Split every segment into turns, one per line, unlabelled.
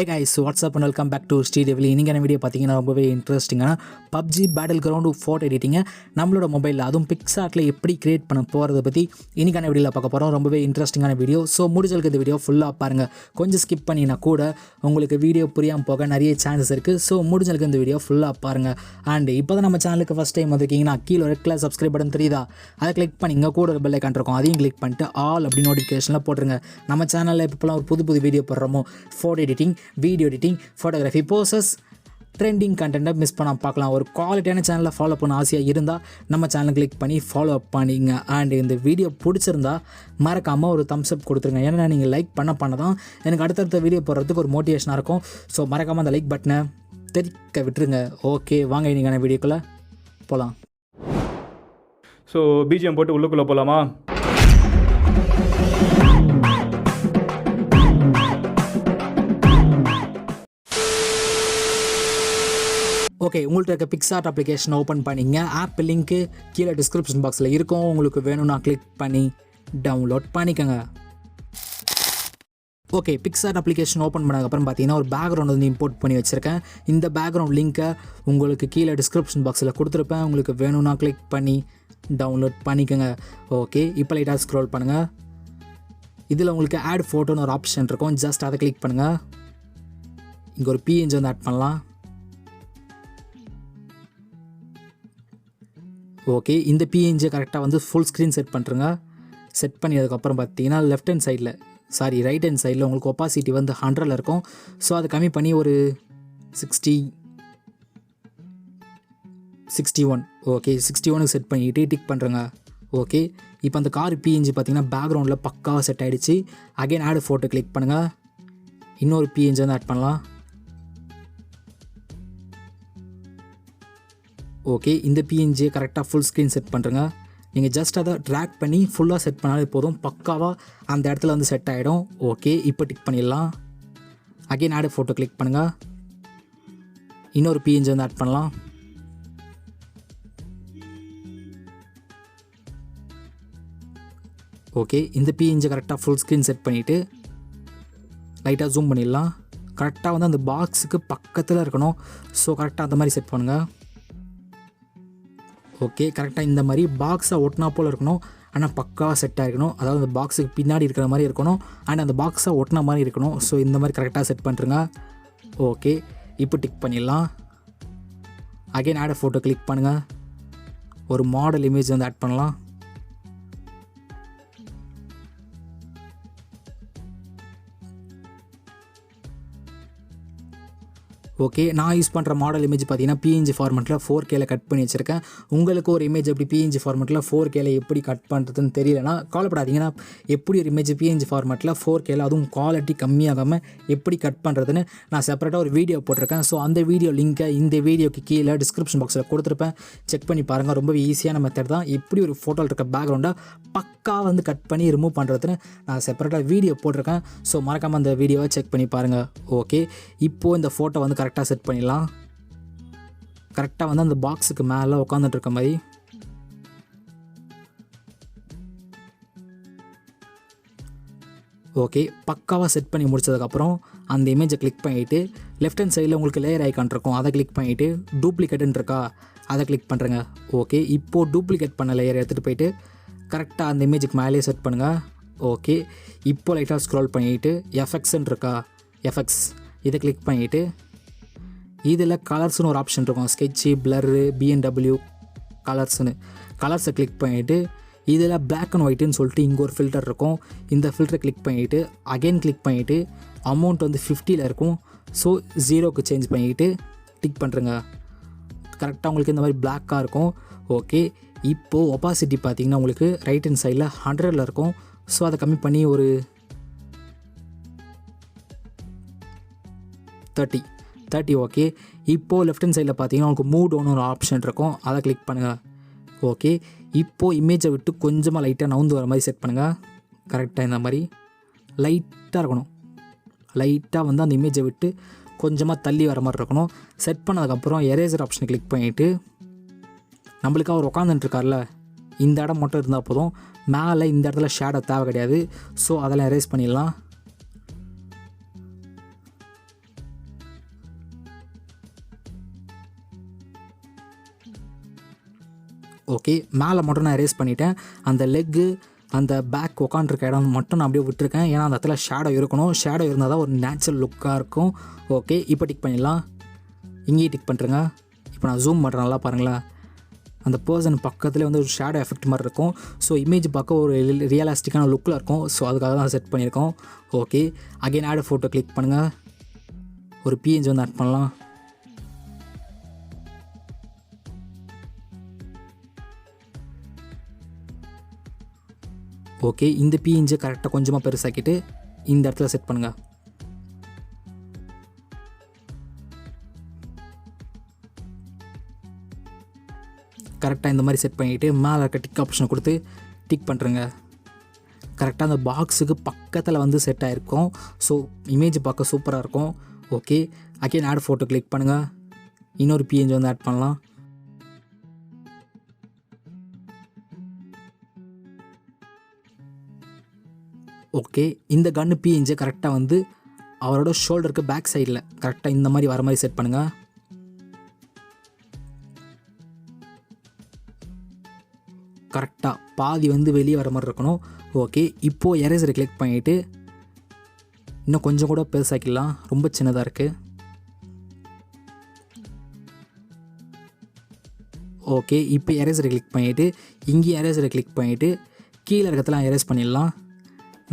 Hey guys, what's up and welcome back to Sri Divil. இன்னைக்கான video பார்த்தீங்கன்னா ரொம்பவே இன்ட்ரெஸ்டிங்கான PUBG BATTLEGROUND ஃபோட்டோ எடிட்டிங்க நம்மளோட மொபைலில் அதுவும் PicsArtல எப்படி கிரியேட் பண்ண போகிறத பற்றி இன்னைக்கான வீடியோவில் பார்க்க போகிறோம். ரொம்பவே இன்ட்ரெஸ்டிங்கான வீடியோ. ஸோ முடிஞ்சளவுக்கு இந்த வீடியோ ஃபுல்லாக பாருங்கள். கொஞ்சம் ஸ்கிப் பண்ணினா கூட உங்களுக்கு வீடியோ புரியாமல் போக நிறைய சான்சஸ் இருக்குது. ஸோ முடிஞ்சளவுக்கு இந்த வீடியோ ஃபுல்லாக பாருங்கள். அண்ட் இப்போ தான் நம்ம சேனலுக்கு ஃபஸ்ட் டைம் வந்திருக்கீங்கன்னா கீழே ரெட் கலர் சப்ஸ்கிரைப் பட்டன் தெரியுதா, அதை கிளிக் பண்ணிங்க. கூட ஒரு பெல் ஐக்கான் இருக்கும், அதையும் கிளிக் பண்ணிட்டு ஆல் அப்படி நோட்டிஃபிகேஷனில் போட்டுருங்க. நம்ம சேனலில் இப்போலாம் ஒரு புது வீடியோ போடுறோமோ, photo editing, video editing, photography, poses, trending கண்டென்ட்டை மிஸ் பண்ணாமல் பார்க்கலாம். ஒரு குவாலிட்டியான சேனலில் ஃபாலோ பண்ண ஆசையாக இருந்தால் நம்ம சேனலை கிளிக் பண்ணி ஃபாலோ அப் பண்ணிங்க. அண்ட் இந்த வீடியோ பிடிச்சிருந்தா மறக்காமல் ஒரு தம்ஸ் அப் கொடுத்துருங்க. ஏன்னா நீங்கள் லைக் பண்ண தான் எனக்கு அடுத்தடுத்த வீடியோ போடுறதுக்கு ஒரு மோட்டிவேஷனாக இருக்கும். ஸோ மறக்காமல் அந்த லைக் பட்டனை தெரிக்க விட்டுருங்க. ஓகே, வாங்க இன்றைக்கான வீடியோக்குள்ளே போகலாம்.
ஸோ பிஜிஎம் போட்டு உள்ளுக்குள்ளே போகலாமா?
ஓகே, உங்கள்கிட்ட இருக்க PicsArt அப்ளிகேஷன் ஓப்பன் பண்ணிங்க. ஆப் லிங்க்கு கீழே டிஸ்கிரிப்ஷன் பாக்ஸில் இருக்கும். உங்களுக்கு வேணும்னா கிளிக் பண்ணி டவுன்லோட் பண்ணிக்கோங்க. ஓகே, PicsArt அப்ளிகேஷன் ஓப்பன் பண்ணதுக்கப்புறம் பார்த்தீங்கன்னா ஒரு பேக்ரவுண்ட் வந்து இம்போர்ட் பண்ணி வச்சுருக்கேன். இந்த பேக்ரவுண்ட் லிங்க்கை உங்களுக்கு கீழே டிஸ்கிரிப்ஷன் பாக்ஸில் கொடுத்துருப்பேன். உங்களுக்கு வேணும்னா கிளிக் பண்ணி டவுன்லோட் பண்ணிக்கோங்க. ஓகே, இப்போ லைட்டாக ஸ்க்ரோல் பண்ணுங்கள். இதில் உங்களுக்கு ஆட் ஃபோட்டோன்னு ஒரு ஆப்ஷன் இருக்கும். ஜஸ்ட் அதை கிளிக் பண்ணுங்கள். இங்கே ஒரு PNG வந்து ஆட் பண்ணலாம். ஓகே, இந்த PNG கரெக்டாக வந்து ஃபுல் ஸ்க்ரீன் செட் பண்ணுறங்க. செட் பண்ணியதுக்கப்புறம் பார்த்தீங்கன்னா ரைட் ஹேண்ட் சைடில் உங்களுக்கு ஒப்பாசிட்டி வந்து 100ல் இருக்கும். ஸோ அதை கம்மி பண்ணி ஒரு 61. ஓகே, 61க்கு செட் பண்ணிவிட்டு டிக் பண்ணுறங்க. ஓகே, இப்போ அந்த கார் PNG பார்த்தீங்கன்னா பேக்ரவுண்டில் பக்காவாக செட் ஆகிடுச்சு. அகைன் ஆட் ஃபோட்டோ கிளிக் பண்ணுங்கள். இன்னொரு PNG வந்து ஆட் பண்ணலாம். ஓகே, இந்த PNG கரெக்டாக ஃபுல் ஸ்க்ரீன் செட் பண்ணுறங்க. நீங்கள் ஜஸ்ட் அதை ட்ராக் பண்ணி ஃபுல்லாக செட் பண்ணாலே போதும், பக்காவாக அந்த இடத்துல வந்து செட் ஆகிடும். ஓகே, இப்போ டிக் பண்ணிடலாம். அகைன் ஆட் ஃபோட்டோ கிளிக் பண்ணுங்கள். இன்னொரு PNG வந்து ஆட் பண்ணலாம். ஓகே, இந்த PNG கரெக்டாக ஃபுல் ஸ்க்ரீன் செட் பண்ணிவிட்டு லைட்டாக ஜூம் பண்ணிடலாம். கரெக்டாக வந்து அந்த பாக்ஸுக்கு பக்கத்தில் இருக்கணும். ஸோ கரெக்டாக அந்த மாதிரி செட் பண்ணுங்கள். ஓகே, கரெக்டாக இந்த மாதிரி பாக்ஸை ஒட்டினா போல் இருக்கணும். ஆனால் பக்காவாக செட் ஆகிருக்கணும். அதாவது அந்த பாக்ஸுக்கு பின்னாடி இருக்கிற மாதிரி இருக்கணும். அண்ட் அந்த பாக்ஸை ஒட்டின மாதிரி இருக்கணும். ஸோ இந்த மாதிரி கரெக்டாக செட் பண்ணுறங்க. ஓகே, இப்போ டிக் பண்ணிடலாம். அகைன் ஆட் ஃபோட்டோ கிளிக் பண்ணுங்கள். ஒரு மாடல் இமேஜ் வந்து ஆட் பண்ணலாம். ஓகே, நான் யூஸ் பண்ணுற மாடல் இமேஜ் பார்த்தீங்கன்னா PNG ஃபார்மெட்டில் 4Kல கட் பண்ணி வச்சுருக்கேன். உங்களுக்கு ஒரு இமேஜ் எப்படி PNG ஃபார்மெட்டில் 4Kல எப்படி கட் பண்ணுறதுன்னு தெரியலனா கவலைப்படாதீங்கன்னா, எப்படி ஒரு இமேஜ் PNG ஃபார்மெட்டில் 4Kல அதுவும் குவாலிட்டி கம்மியாகாமல் எப்படி கட் பண்ணுறதுன்னு நான் செப்பரேட்டாக ஒரு வீடியோ போட்டிருக்கேன். ஸோ அந்த வீடியோ லிங்க்கை இந்த வீடியோக்கு கீழே டிஸ்கிரிப்ஷன் பாக்ஸில் கொடுத்துருப்பேன். செக் பண்ணி பாருங்கள். ரொம்பவே ஈஸியான மெத்தட் தான். எப்படி ஒரு ஃபோட்டோவில் இருக்க பேக்ரவுண்டை பக்கா வந்து கட் பண்ணி ரிமூவ் பண்ணுறதுன்னு நான் செப்பரேட்டாக வீடியோ போட்டிருக்கேன். ஸோ மறக்காமல் அந்த வீடியோவை செக் பண்ணி பாருங்கள். ஓகே, இப்போது இந்த ஃபோட்டோ வந்து கரெக்டாக செட் பண்ணிடலாம். கரெக்டாக வந்து அந்த பாக்ஸுக்கு மேலே உட்காந்துட்டு இருக்க மாதிரி. ஓகே, பக்காவாக செட் பண்ணி முடிச்சதுக்கப்புறம் அந்த இமேஜை கிளிக் பண்ணிவிட்டு லெஃப்ட் ஹேண்ட் சைடில் உங்களுக்கு லேயர் ஐக்கான் இருக்கும். அதை கிளிக் பண்ணிவிட்டு டூப்ளிகேட்டுன்னு இருக்கா, அதை கிளிக் பண்ணுறேங்க. ஓகே, இப்போது டூப்ளிகேட் பண்ண லேயர் எடுத்துகிட்டு போயிட்டு கரெக்டாக அந்த இமேஜுக்கு மேலேயே செட் பண்ணுங்கள். ஓகே, இப்போ லைட்டாக ஸ்க்ரோல் பண்ணிவிட்டு எஃபெக்ட்ஸ்ன்னு இருக்கா, எஃபெக்ட்ஸ் இதை கிளிக் பண்ணிவிட்டு இதில் கலர்ஸ்னு ஒரு ஆப்ஷன் இருக்கும். ஸ்கெட்சு, பிளரு, BNW கலர்ஸை கிளிக் பண்ணிவிட்டு இதில் பிளாக் அண்ட் ஒயிட்டுன்னு சொல்லிட்டு இங்கே ஒரு ஃபில்டர் இருக்கும். இந்த ஃபில்டரை கிளிக் பண்ணிவிட்டு அகைன் கிளிக் பண்ணிவிட்டு அமௌண்ட் வந்து 50ல் இருக்கும். ஸோ 0க்கு சேஞ்ச் பண்ணிவிட்டு டிக் பண்ணுறங்க. கரெக்டாக உங்களுக்கு இந்த மாதிரி பிளாக்காக இருக்கும். ஓகே, இப்போது ஒப்பாசிட்டி பார்த்திங்கன்னா உங்களுக்கு ரைட் ஹேண்ட் சைடில் 100ல் இருக்கும். ஸோ அதை கம்மி பண்ணி ஒரு 30. ஓகே, இப்போது லெஃப்ட் ஹேண்ட் சைடில் பார்த்தீங்கன்னா உங்களுக்கு மூவ் டவுன் ஒரு ஆப்ஷன் இருக்கும். அதை கிளிக் பண்ணுங்கள். ஓகே, இப்போது இமேஜை விட்டு கொஞ்சமாக லைட்டாக நவுந்து வர மாதிரி செட் பண்ணுங்கள். கரெக்டாக இந்த மாதிரி லைட்டாக இருக்கணும். லைட்டாக வந்து அந்த இமேஜை விட்டு கொஞ்சமாக தள்ளி வர மாதிரி இருக்கணும். செட் பண்ணதுக்கப்புறம் எரேசர் ஆப்ஷனை கிளிக் பண்ணிவிட்டு நம்மளுக்கு அவர் உட்காந்துட்டுருக்கார்ல, இந்த இடம் மட்டும் இருந்தால் போதும். மேலே இந்த இடத்துல ஷேடோ தேவை கிடையாது. ஸோ அதெல்லாம் எரேஸ் பண்ணிடலாம். ஓகே, மேலே மட்டும் நான் எரேஸ் பண்ணிட்டேன். அந்த லெக்கு அந்த பேக் உட்காந்துருக்க இடம் மட்டும் நான் அப்படியே விட்டுருக்கேன். ஏன்னா அந்த இடத்துல ஷேடோ இருக்கணும். ஷேடோ இருந்தால் தான் ஒரு நேச்சுரல் லுக்காக இருக்கும். ஓகே, இப்போ டிக் பண்ணிடலாம். இங்கேயும் டிக் பண்ணுறேங்க. இப்போ நான் ஜூம் பண்ணுறேன், நல்லா பாருங்களேன். அந்த பர்சன் பக்கத்துலேயே வந்து ஒரு ஷேடோ எஃபெக்ட் மாதிரி இருக்கும். ஸோ இமேஜ் பார்க்க ஒரு ரியலிஸ்டிக்கான லுக்கில் இருக்கும். ஸோ அதுக்காக தான் செட் பண்ணியிருக்கோம். Okay, again add photo click பண்ணுங்கள். ஒரு பிஎன்ஜி வந்து ஆட் பண்ணலாம். ஓகே, இந்த பிஎன்ஜி கரெக்டாக கொஞ்சமாக பெருசாக்கிட்டு இந்த இடத்துல செட் பண்ணுங்கள். கரெக்டாக இந்த மாதிரி செட் பண்ணிவிட்டு மேலே இருக்க டிக் ஆப்ஷனை கொடுத்து டிக் பண்ணுறேங்க. கரெக்டாக அந்த பாக்ஸுக்கு பக்கத்தில் வந்து செட் ஆகிருக்கும். ஸோ இமேஜ் பார்க்க சூப்பராக இருக்கும். Okay, again add photo click பண்ணுங்கள். இன்னொரு பிஎன்ஜி வந்து ஆட் பண்ணலாம். ஓகே, இந்த கன்று பிஎன்ஜி கரெக்டாக வந்து அவரோட ஷோல்டருக்கு பேக் சைடில் கரெக்டாக இந்த மாதிரி வர மாதிரி செட் பண்ணுங்கள். கரெக்டாக பாதி வந்து வெளியே வர மாதிரி இருக்கணும். ஓகே, இப்போது எரேசரை கிளிக் பண்ணிவிட்டு இன்னும் கொஞ்சம் கூட பெருசாக்கிடலாம். ரொம்ப சின்னதாக இருக்குது. ஓகே, இப்போ எரேசரை கிளிக் பண்ணிவிட்டு இங்கேயும் எரேசரை கிளிக் பண்ணிவிட்டு கீழே இருக்கிறதெல்லாம் எரேஸ் பண்ணிடலாம்.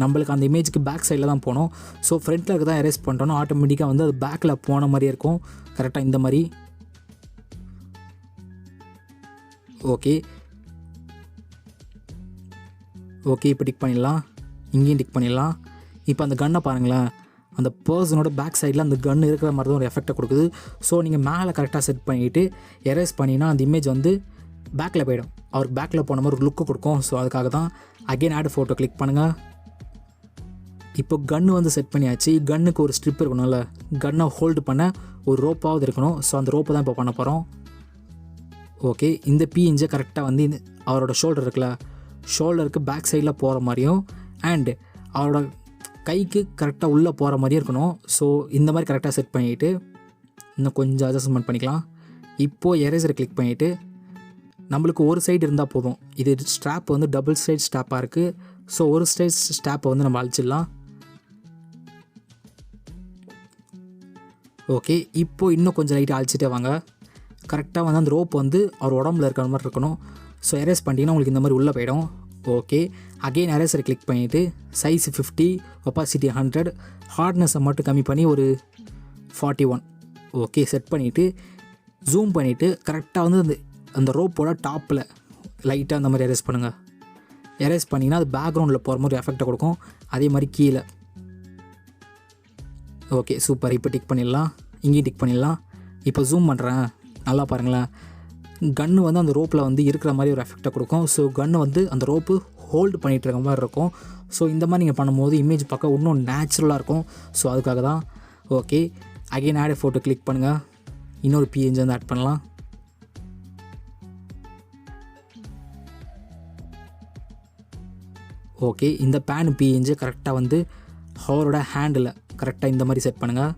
நம்மளுக்கு அந்த இமேஜுக்கு பேக் சைடில் தான் போகணும். ஸோ ஃப்ரண்ட்டில் இருக்க தான் எரேஸ் பண்ணுறோன்னா ஆட்டோமேட்டிக்காக வந்து அது பேக்கில் போன மாதிரியே இருக்கும். கரெக்டாக இந்த மாதிரி. ஓகே ஓகே, இப்போ டிக் பண்ணிடலாம். இங்கேயும் டிக் பண்ணிடலாம். இப்போ அந்த கன்னை பாருங்களேன், அந்த பர்சனோட பேக் சைடில் அந்த கன் இருக்கிற மாதிரி தான் ஒரு எஃபெக்டை கொடுக்குது. ஸோ நீங்கள் மேலே கரெக்டாக செட் பண்ணிவிட்டு எரேஸ் பண்ணினா அந்த இமேஜ் வந்து பேக்கில் போயிடும். அவருக்கு பேக்கில் போன மாதிரி ஒரு லுக்கு கொடுக்கும். ஸோ அதுக்காக தான் அகைன் ஆட் ஃபோட்டோ கிளிக் பண்ணுங்கள். இப்போ கன்று வந்து செட் பண்ணியாச்சு. கன்னுக்கு ஒரு ஸ்ட்ரிப் இருக்கணும்ல, கன்னை ஹோல்டு பண்ண ஒரு ரோப்பாவது இருக்கணும். ஸோ அந்த ரோப்பை தான் இப்போ பண்ண போகிறோம். ஓகே, இந்த பிஎன்ஜி கரெக்டாக வந்து அவரோட ஷோல்டர் இருக்குல்ல, ஷோல்டருக்கு பேக் சைடில் போகிற மாதிரியும் அண்ட் அவரோட கைக்கு கரெக்டாக உள்ளே போகிற மாதிரியும் இருக்கணும். ஸோ இந்த மாதிரி கரெக்டாக செட் பண்ணிவிட்டு இன்னும் கொஞ்சம் அட்ஜஸ்ட்மெண்ட் பண்ணிக்கலாம். இப்போது எரேசரை கிளிக் பண்ணிவிட்டு நம்மளுக்கு ஒரு சைடு இருந்தால் போதும். இது ஸ்ட்ராப் வந்து டபுள் சைட் ஸ்ட்ராப்பாக இருக்குது. ஸோ ஒரு சைட் ஸ்ட்ராப்பை வந்து நம்ம அழிச்சிடலாம். ஓகே, இப்போது இன்னும் கொஞ்சம் லைட்டாக அழிச்சிட்டே வாங்க. கரெக்டாக வந்து அந்த ரோப் வந்து அவர் உடம்புல இருக்கிற மாதிரி இருக்கணும். ஸோ எரேஸ் பண்ணிட்டீங்கன்னா உங்களுக்கு இந்த மாதிரி உள்ளே போயிடும். ஓகே, அகெயின் எரேசரை கிளிக் பண்ணிவிட்டு சைஸ் 50, ஒப்பாசிட்டி 100, ஹார்ட்னஸை மட்டும் கம்மி பண்ணி ஒரு 41. ஓகே, செட் பண்ணிவிட்டு ஜூம் பண்ணிவிட்டு கரெக்டாக வந்து அந்த ரோப்போட டாப்பில் லைட்டாக அந்த மாதிரி எரேஸ் பண்ணுங்கள். எரேஸ் பண்ணிங்கன்னா அது பேக்ரவுண்டில் போகிற மாதிரி எஃபெக்டை கொடுக்கும். அதே மாதிரி கீழே. Okay, super. இப்போ டிக் பண்ணிடலாம். இங்கேயும் டிக் பண்ணிடலாம். இப்போ ஜூம் பண்ணுறேன், நல்லா பாருங்களேன். கன்று வந்து அந்த ரோப்பில் வந்து இருக்கிற மாதிரி ஒரு எஃபெக்டை கொடுக்கும். ஸோ கன்று வந்து அந்த ரோப்பு ஹோல்டு பண்ணிகிட்டு இருக்க மாதிரி இருக்கும். ஸோ இந்த மாதிரி நீங்கள் பண்ணும்போது இமேஜ் பார்க்க இன்னும் நேச்சுரலாக இருக்கும். ஸோ அதுக்காக தான். Okay, again add photo click பண்ணுங்கள். இன்னொரு பிஎன்ஜி வந்து ஆட் பண்ணலாம். ஓகே, இந்த பேன் பிஎன்ஜி கரெக்டாக வந்து அவரோட ஹேண்டில் கரெக்டாக இந்த மாதிரி செட் பண்ணுங்கள்.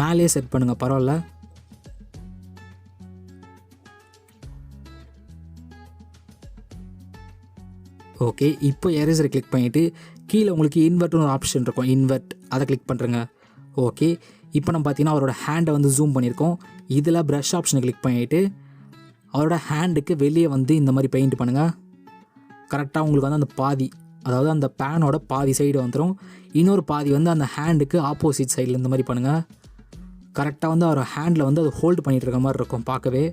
மேலேயே செட் பண்ணுங்கள், பரவாயில்ல. ஓகே, இப்போ எரேசரை கிளிக் பண்ணிவிட்டு கீழே உங்களுக்கு இன்வெர்ட்னு ஒரு ஆப்ஷன் இருக்கும், இன்வெர்ட், அதை கிளிக் பண்ணுறேங்க. ஓகே, இப்போ நம்ம பார்த்தீங்கன்னா அவரோட ஹேண்டை வந்து ஜூம் பண்ணியிருக்கோம். இதில் ப்ரஷ் ஆப்ஷனை கிளிக் பண்ணிவிட்டு அவரோட ஹேண்டுக்கு வெளியே வந்து இந்த மாதிரி பெயிண்ட் பண்ணுங்கள். கரெக்டாக உங்களுக்கு வந்து அந்த பாதி, அதாவது அந்த பேனோட பாதி சைடு வந்துடும். இன்னொரு பாதி வந்து அந்த ஹேண்டுக்கு ஆப்போசிட் சைடில் இந்த மாதிரி பண்ணுங்கள். கரெக்டாக வந்து அவர் ஹேண்டில் வந்து அது ஹோல்டு பண்ணிகிட்டு இருக்க மாதிரி இருக்கும் பார்க்கவே.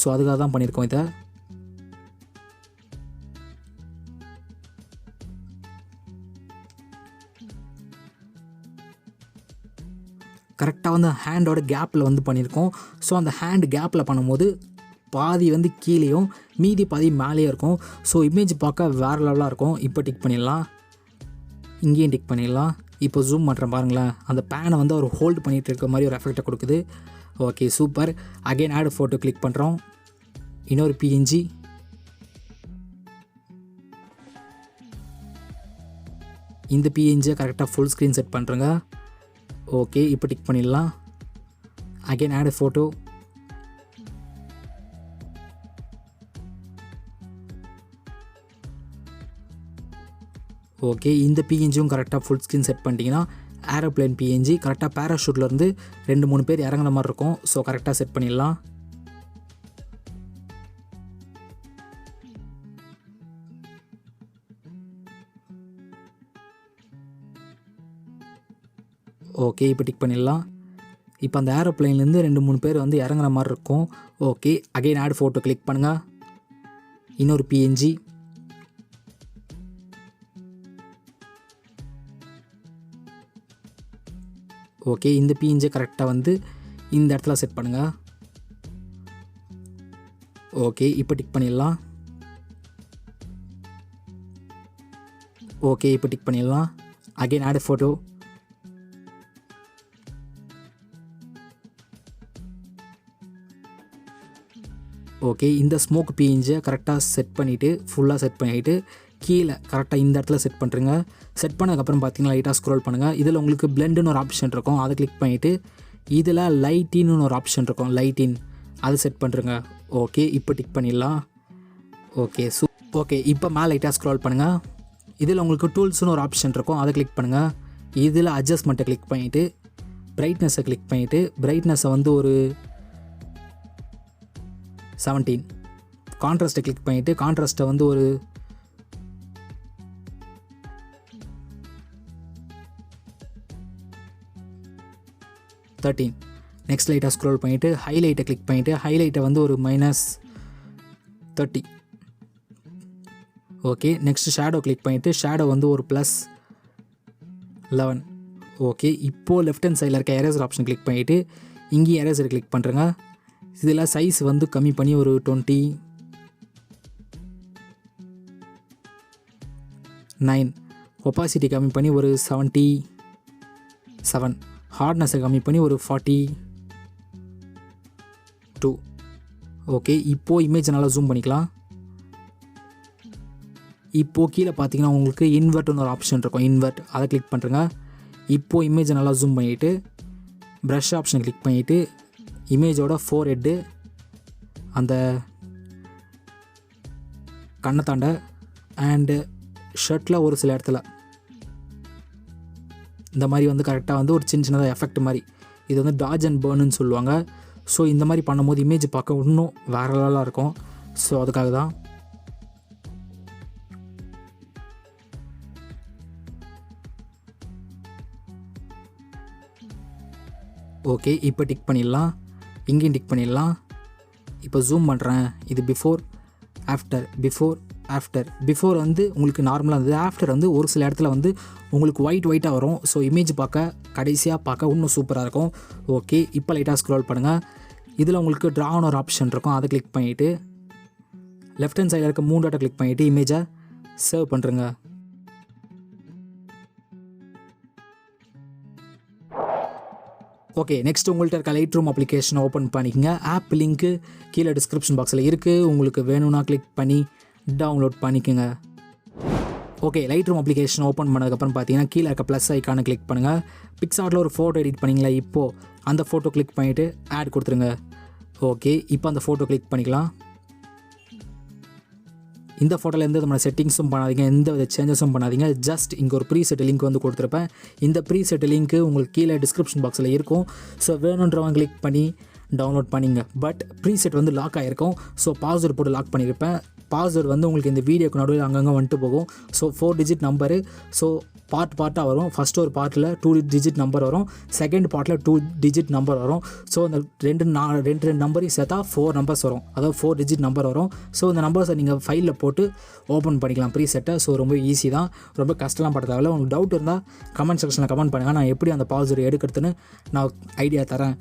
ஸோ அதுக்காக தான் பண்ணியிருக்கோம் இதை. கரெக்டாக வந்து ஹேண்டோட கேப்பில் வந்து பண்ணியிருக்கோம். ஸோ அந்த ஹேண்டு கேப்பில் பண்ணும்போது பாதி வந்து கீழேயும் மீதி பாதி மேலேயும் இருக்கும். ஸோ இமேஜ் பார்க்க வேறு லெவலாக இருக்கும். இப்போ டிக் பண்ணிடலாம். இங்கேயும் டிக் பண்ணிடலாம். இப்போ ஜூம் பண்ணுறேன் பாருங்களேன், அந்த பேனை வந்து அவர் ஹோல்டு பண்ணிகிட்டு இருக்க மாதிரி ஒரு எஃபெக்டை கொடுக்குது. Okay, super. Again add photo click பண்ணுறோம். இன்னொரு பிஎன்ஜி. இந்த பிஎன்ஜியை கரெக்டாக ஃபுல் ஸ்க்ரீன் செட் பண்ணுறேங்க. ஓகே, இப்போ டிக் பண்ணிடலாம். Again add photo. ஓகே, இந்த பிஎன்ஜியும் கரெக்டாக ஃபுல் ஸ்க்ரீன் செட் பண்ணிட்டீங்கன்னா ஏரோப்ளேன் பிஎன்ஜி கரெக்டாக பேராஷூட்லேருந்து 2-3 பேர் இறங்குற மாதிரி இருக்கும். ஸோ கரெக்டாக செட் பண்ணிடலாம். ஓகே, இப்போ டிக் பண்ணிடலாம். இப்போ அந்த ஏரோப்ளைன்லேருந்து 2-3 பேர் வந்து இறங்குற மாதிரி இருக்கும். Okay, again add photo click பண்ணுங்கள். இன்னொரு பிஎன்ஜி. ஓகே, இந்த பிஎன்ஜி கரெக்டாக வந்து இந்த இடத்துல செட் பண்ணுங்கள். ஓகே, இப்போ டிக் பண்ணிடலாம். ஓகே, இப்போ டிக் பண்ணிடலாம். Again add photo. ஓகே, இந்த ஸ்மோக் பிஎன்ஜியை கரெக்டாக செட் பண்ணிவிட்டு ஃபுல்லாக செட் பண்ணிவிட்டு கீழே கரெக்டாக இந்த இடத்துல செட் பண்ணுறங்க. செட் பண்ணதுக்கப்புறம் பார்த்தீங்கன்னா லைட்டாக ஸ்க்ரோல் பண்ணுங்கள். இதில் உங்களுக்கு பிளெண்டுன்னு ஒரு ஆப்ஷன் இருக்கும், அதை கிளிக் பண்ணிவிட்டு இதில் லைட்டின்னு ஒரு ஆப்ஷன் இருக்கும், லைட்டின் அதை செட் பண்ணுறங்க. ஓகே, இப்போ டிக் பண்ணிடலாம். ஓகே ஓகே, இப்போ மேலே லைட்டாக ஸ்க்ரோல் பண்ணுங்கள். இதில் உங்களுக்கு டூல்ஸ்னு ஒரு ஆப்ஷன் இருக்கும், அதை கிளிக் பண்ணுங்கள். இதில் அட்ஜஸ்ட்மெண்ட்டை கிளிக் பண்ணிவிட்டு பிரைட்னஸை கிளிக் பண்ணிவிட்டு பிரைட்னஸை வந்து ஒரு 17, கான்ட்ராஸ்ட்டை கிளிக் பண்ணிவிட்டு கான்ட்ராஸ்ட்டை வந்து ஒரு 13. நெக்ஸ்ட் லைட்டாக ஸ்க்ரோல் பண்ணிவிட்டு ஹைலைட்டை கிளிக் பண்ணிவிட்டு ஹைலைட்டை வந்து ஒரு -30. ஓகே, நெக்ஸ்ட்டு ஷேடோ கிளிக் பண்ணிவிட்டு ஷேடோ வந்து ஒரு +11. ஓகே, இப்போது லெஃப்ட் ஹேண்ட் சைடில் இருக்க எரேசர் ஆப்ஷன் கிளிக் பண்ணிவிட்டு இங்கேயும் எரேசர் கிளிக் பண்ணுறேங்க. இதில் சைஸ் வந்து கம்மி பண்ணி ஒரு 29. ஒப்பாசிட்டி கம்மி பண்ணி ஒரு 77. ஹார்ட்னஸை கம்மி பண்ணி ஒரு 42. ஓகே, இப்போது இமேஜை நல்லா ஜூம் பண்ணிக்கலாம். இப்போது கீழே பார்த்தீங்கன்னா உங்களுக்கு இன்வெர்ட்னு ஒரு ஆப்ஷன் இருக்கும், இன்வெர்ட் அதை கிளிக் பண்ணுறேங்க. இப்போது இமேஜை நல்லா ஜூம் பண்ணிவிட்டு ப்ரஷ் ஆப்ஷன் கிளிக் பண்ணிவிட்டு இமேஜோட 4 ஹெட்டு அந்த கண்ணத்தாண்ட அண்டு ஷர்ட்டில் ஒரு சில இடத்துல இந்த மாதிரி வந்து கரெக்டாக வந்து ஒரு சின்னதாக எஃபெக்ட் மாதிரி இது வந்து டாஜ் அண்ட் பர்னுன்னு சொல்லுவாங்க. ஸோ இந்த மாதிரி பண்ணும்போது இமேஜ் பார்க்க இன்னும் வேறு லெவலாக இருக்கும். ஸோ அதுக்காக தான். ஓகே, இப்போ டிக் பண்ணிடலாம். இங்கேயும் டிக் பண்ணிடலாம். இப்போ ஜூம் பண்ணுறேன். இது பிஃபோர் பிஃபோர் வந்து உங்களுக்கு நார்மலாக இருந்தது. ஆஃப்டர் வந்து ஒரு சில இடத்துல வந்து உங்களுக்கு ஒயிட்டாக வரும். ஸோ இமேஜ் பார்க்க கடைசியாக பார்க்க இன்னும் சூப்பராக இருக்கும். ஓகே, இப்போ லைட்டாக ஸ்க்ரோல் பண்ணுங்கள். இதில் உங்களுக்கு ட்ரான்னு ஒரு ஆப்ஷன் இருக்கும், அதை கிளிக் பண்ணிவிட்டு லெஃப்ட் ஹேண்ட் சைடில் இருக்க 3 டாட்டை கிளிக் பண்ணிவிட்டு இமேஜை சேவ் பண்ணுறேங்க. ஓகே, நெக்ஸ்ட் உங்கள்கிட்ட இருக்க லைட் ரூம் அப்ளிகேஷனை ஓப்பன் பண்ணிக்கங்க. ஆப் லிங்க்கு கீழே டிஸ்கிரிப்ஷன் பாக்ஸில் இருக்குது, உங்களுக்கு வேணும்னா கிளிக் பண்ணி டவுன்லோட் பண்ணிக்கோங்க. Okay, light room application open பண்ணதுக்கப்புறம் பார்த்தீங்கன்னா கீழே இருக்க ப்ளஸ் ஐக்கானை கிளிக் பண்ணுங்கள். பிக்ஸார்ட்டில் ஒரு ஃபோட்டோ எடிட் பண்ணிங்களா, இப்போது அந்த ஃபோட்டோ கிளிக் பண்ணிவிட்டு ஆட் கொடுத்துருங்க. ஓகே, இப்போ அந்த ஃபோட்டோ கிளிக் பண்ணிக்கலாம். இந்த ஃபோட்டோவில் எந்த விதமான செட்டிங்ஸும் பண்ணாதீங்க, எந்த வித சேஞ்சஸும் பண்ணாதீங்க. ஜஸ்ட் இங்கே ஒரு ப்ரீசெட் லிங்க் வந்து கொடுத்துருப்பேன். இந்த ப்ரீசெட் லிங்க்கு உங்களுக்கு கீழே டிஸ்கிரிப்ஷன் பாக்ஸில் இருக்கும். ஸோ வேணுன்றவங்க கிளிக் பண்ணி டவுன்லோட் பண்ணிங்க. பட் ப்ரீசெட் வந்து லாக் ஆகிருக்கும். ஸோ பாஸ்வேர்டு போட்டு லாக் பண்ணியிருப்பேன். பாஸ்வேர்டு வந்து உங்களுக்கு இந்த வீடியோக்கு நடுவில் அங்கங்கே வந்துட்டு போகும். So 4 digit number. ஸோ பார்ட்டாக வரும். ஃபஸ்ட்டு ஒரு பார்ட்டில் 2 டிஜிட் நம்பர் வரும், செகண்ட் பார்ட்டில் 2 டிஜிட் நம்பர் வரும். ஸோ இந்த ரெண்டு நம்பரையும் சேர்த்தா 4 நம்பர்ஸ் வரும், அதாவது 4 டிஜிட் நம்பர் வரும். ஸோ இந்த நம்பர்ஸை நீங்கள் ஃபைலில் போட்டு ஓப்பன் பண்ணிக்கலாம் ப்ரீசெட்டை. ஸோ ரொம்ப ஈஸி தான், ரொம்ப கஷ்டம்லாம் பட தேவையில்ல. உங்களுக்கு டவுட் இருந்தால் கமெண்ட் செக்ஷனில் கமெண்ட் பண்ணுங்கள், நான் எப்படி அந்த பாஸ்வேர்டு எடுக்கிறதுன்னு நான் ஐடியா தரேன்.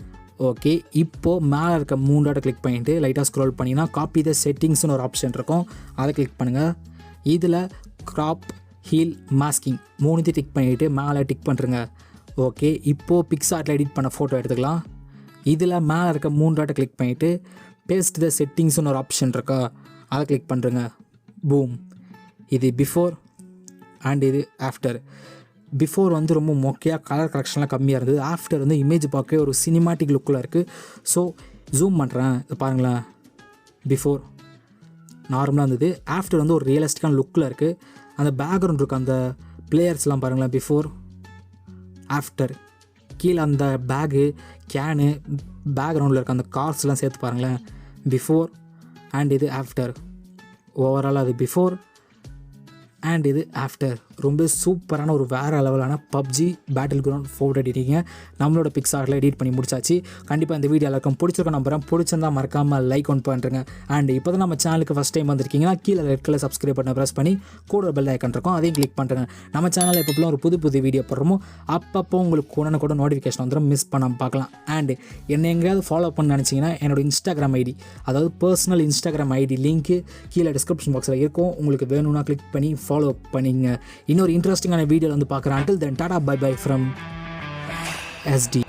ஓகே, இப்போது மேலே இருக்க 3 டாட்டை கிளிக் பண்ணிவிட்டு லைட்டாக ஸ்க்ரோல் பண்ணிங்கன்னா காப்பி த செட்டிங்ஸ்னு ஒரு ஆப்ஷன் இருக்கும், அதை கிளிக் பண்ணுங்கள். இதில் க்ராப், ஹீல், மாஸ்கிங் 3 டிக் பண்ணிவிட்டு மேலே டிக் பண்ணுறங்க. ஓகே, இப்போது பிக்ஸார்ட்டில் எடிட் பண்ண ஃபோட்டோ எடுத்துக்கலாம். இதில் மேலே இருக்க 3 டாட்டை கிளிக் பண்ணிவிட்டு பேஸ்ட் த செட்டிங்ஸ்னு ஒரு ஆப்ஷன் இருக்கா, அதை கிளிக் பண்ணுறங்க. பூம், இது பிஃபோர் அண்ட் இது ஆஃப்டர். பிஃபோர் வந்து ரொம்ப மொக்கையாக கலர் கரெக்ஷன்லாம் கம்மியாக இருந்தது. ஆஃப்டர் வந்து இமேஜ் பார்க்க ஒரு சினிமாட்டிக் லுக்கில் இருக்குது. ஸோ ஜூம் பண்ணுறேன், பாருங்களேன். பிஃபோர் நார்மலாக இருந்தது, ஆஃப்டர் வந்து ஒரு ரியலிஸ்டிக்கான லுக்கில் இருக்குது. அந்த பேக்ரவுண்ட் இருக்குது, அந்த பிளேயர்ஸ்லாம் பாருங்களேன், பிஃபோர் ஆஃப்டர். கீழே அந்த பேகு கேனு பேக்ரவுண்டில் இருக்க அந்த கார்ஸ்லாம் சேர்த்து பாருங்களேன், பிஃபோர் அண்ட் இது ஆஃப்டர். ஓவரால் அது பிஃபோர் அண்ட் இது ஆஃப்டர். ரொம்ப சூப்பரான ஒரு வேறு லெவலான பப்ஜி பேட்டில் கிரவுண்ட் ஃபோட்டோ எடிட்டிங்க நம்மளோட பிக்ஸார்ட்டில் எடிட் பண்ணி முடிச்சாச்சு. கண்டிப்பாக இந்த வீடியோ எல்லாருக்கும் பிடிச்சிருக்கோம் நம்புறேன். பிடிச்சிருந்தால் மறக்காமல் லைக் ஒன் பண்ணுறேங்க. அண்ட் இப்போ தான் நம்ம சேனலுக்கு ஃபஸ்ட் டைம் வந்திருக்கீங்கன்னா கீழே ரெட் கலர் சப்ஸ்கிரைப் பண்ண ப்ரெஸ் பண்ணி கூட பெல் ஐக்கன் இருக்கும், அதையும் கிளிக் பண்ணுறேங்க. நம்ம சேனலில் எப்போலாம் ஒரு புது வீடியோ போடுறோமோ அப்பப்போ உங்களுக்கு கூட நோட்டிஃபிகேஷன் வந்துடும், மிஸ் பண்ணாமல் பார்க்கலாம். அண்ட் என்னை எங்கேயாவது ஃபாலோ பண்ண நினச்சிங்கன்னா என்னோட இன்ஸ்டாகிராம் ஐடி, அதாவது பர்சனல் இன்ஸ்டாகிராம் ஐடி லிங்க்கு கீழே டிஸ்கிரிப்ஷன் பாக்ஸில் இருக்கும். உங்களுக்கு வேணும்னா கிளிக் பண்ணி ஃபாலோ பண்ணிங்க. இன்னொரு இன்ட்ரெஸ்டிங்கான வீடியோவில் வந்து பார்க்குறேன். until then ta ta bye bye from SD.